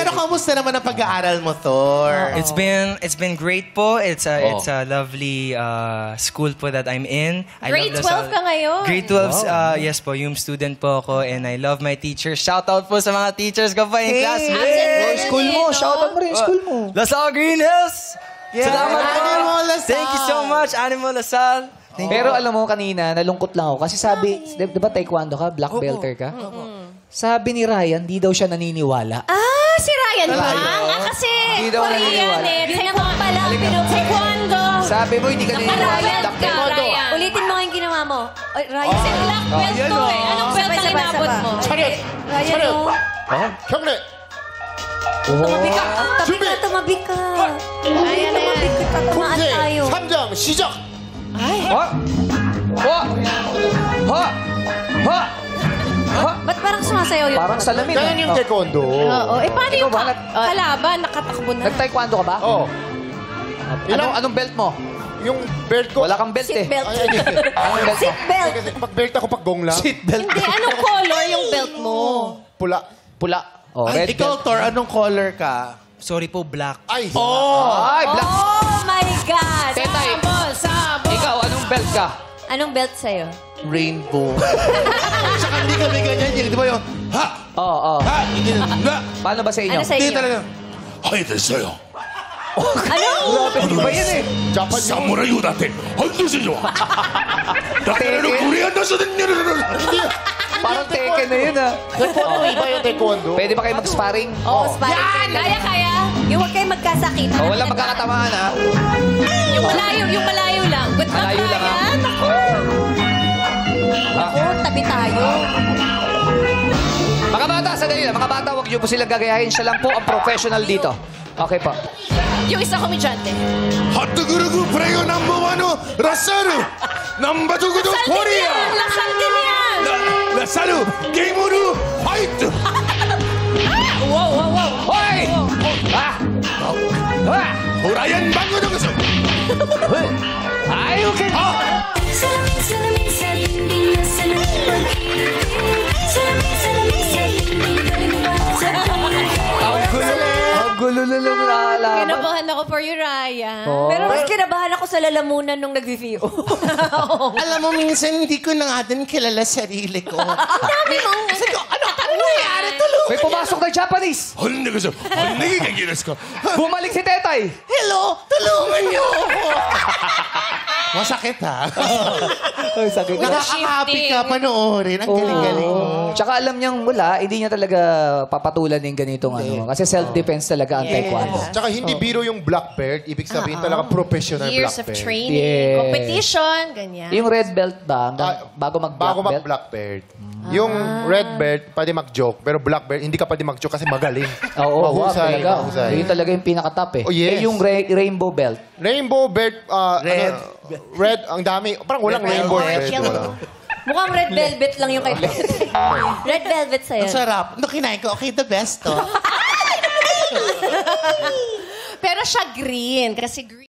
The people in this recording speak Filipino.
Pero kamusta naman ang pag-aaral mo, Thor? It's been great po. It's a lovely school po that I'm in. Grade 12 ka ngayon? Grade 12, yes po. Yung student po ako and I love my teachers. Shout out po sa mga teachers ko pa in class. School mo. Shout out mo rin yung school mo. Lasal Green Hills! Salamat po. Animal Lasal. Thank you so much, Animal Lasal. Pero alam mo, kanina, nalungkot lang ako. Kasi sabi, di ba taekwondo ka? Black belter ka? Sabi ni Ryan, di daw siya naniniwala. Ah, si Ryan ba? Kasi Hindi daw Korean naniniwala. eh. Taekwondo pala. Taekwondo. Sabi mo, hindi ka naniniwala. Nakarayan ka, Ryan. Ulitin mo nga yung ginawa mo. Ay, Ryan. Kasi black belt to eh. Anong belt ang inabot mo? Ryan, oh. 형님! Tumabi ka. Tabi ka, tumabi ka. Ayan na yan. Tumabi ka, tatamaan 공개 tayo. 3장 시작! Ha? Ha? Ha? Ha? Ha? Ba't parang sumasayaw yun? Parang salamin. Ganyan yung taekwondo. Oo. Eh, paano Ikaw yung ba? kalaban? Nakatakbo na. Nag-taekwondo ka ba? Oh, Anong belt mo? yung belt ko. Wala kang belt eh. Seatbelt. Ay, ay, ay. Anong belt mo? Seatbelt. Kasi pag belt ako, pag gong lang. Seatbelt. Hindi, anong color yung belt mo? Pula. Pula. Oh, red Ikaw, belt. Thor, anong color ka? Sorry po, black. Ay! Ay, black. Oh my God! Tetay, Sabol! ikaw, anong belt ka? Anong belt sa'yo? Rainbow. Tsaka hindi kami ganyan yun. Di ba yung, ha! Oo, oo. Ha! Hindi na. Paano ba sa inyo? Ano sa Hindi inyo? talaga.はいですよ。 Ano? Grabe, iba yun eh. Japan サムライをだって、半年以上。だからのコリアンダーでねるねる。 Parang Tekken na yun ah. Taekwondo, iba yung taekwondo. Pwede ba kayo mag-sparring? Oo, sparring. Kaya. Yung huwag kayo magkasakit. Oh, walang magkakatamaan ha. Yung malayo lang. Good luck, Malayo lang, ha? Ryan. Ako. Ako, tabi tayo. Mga bata, sandali lang. Mga bata, huwag niyo po silang gagayahin. Siya lang po ang professional dito. Okay po. Yung isa komedyante. ハットグルグプレイがナンバーワンのラッサール。ナンバー2のコリア。 Lasal din yan! ラッサール、ゲームルファイト。 Wow! Hoy! Ah! Ah! ブライアン・バングドグス。 Ay, okay. Salamin sa dingding na sa pag-ibig. Salamin sa dingding na sa pag-ibig. Ang gulo na lang nakalaban. Kinabahan ako for you, Ryan. Oh. Pero mas kinabahan ako sa lalamunan nung nag-VO. Alam mo, minsan hindi ko na nga din kilala sarili ko. Ang dami mo. Sabi ko, ano nangyayari? Tulungan May pumasok na Japanese. ほんでこそ、ほんで元気ですか。 Bumalik si Tetay. Hello, tulungan niyo ako. Masakit ha. Ay, sakit na. Nakaka-happy ka panoorin. Ang galing-galing mo. Tsaka alam niyang wala, hindi niya talaga papatulan yung ganitong ano. Kasi self-defense talaga ang taekwondo. Tsaka hindi biro yung black belt. Ibig sabihin talaga professional Years black of belt. training, Yes. competition, ganyan. Yung red belt ba, bago mag-black Bago belt? mag-black belt. Yung red belt, pwede mag-joke. Pero black belt, hindi ka pwede mag-joke kasi magaling. Oo, mahusay. talaga. Mahusay. Yun talaga yung pinaka-top eh. Oh, yes. Eh, yung rainbow belt. Rainbow belt, Red. red, ang dami. Parang walang rainbow belt. Wala. Mukhang red velvet lang yung kay Beth. Red velvet sa'yo. Ang sarap. Nung kinain ko, okay, the best to. Pero siya green, kasi green.